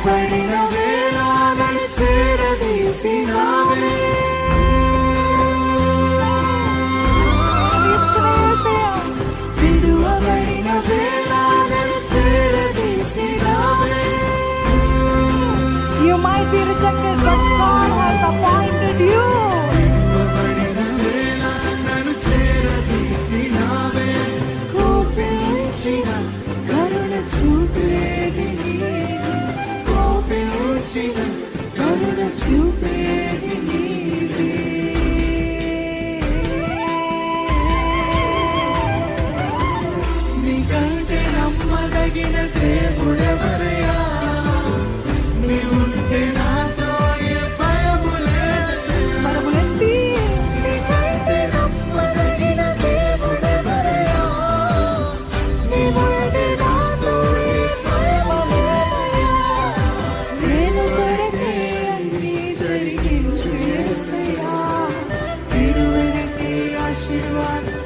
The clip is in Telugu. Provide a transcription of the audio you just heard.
విడువబడిన వేళ నన్ను చేరదీసినావే. విడువబడిన వేళ నన్ను చేరదీసినావే. You might be rejected, but God has appointed you. విడువబడిన వేళ నన్ను చేరదీసినావే. కోపించిన కరుణ చూపేది నీవే. కోపించిన కరుణ చూపేది నీవే. నీకంటే నమ్మదగిన దేవుడెవరయ్యా? నీవుంటే నాతో ఏ భయము లేదు. స్వరములెత్తి నీకంటే నమ్మదగిన దేవుడెవరయ్యా? నీవుంటే నాతో ఏ భయము లేదయ్యా. నేను కొరకే అన్నీ జరిగించు యేసయ్యా. విడువనికి ఆశీర్వాదం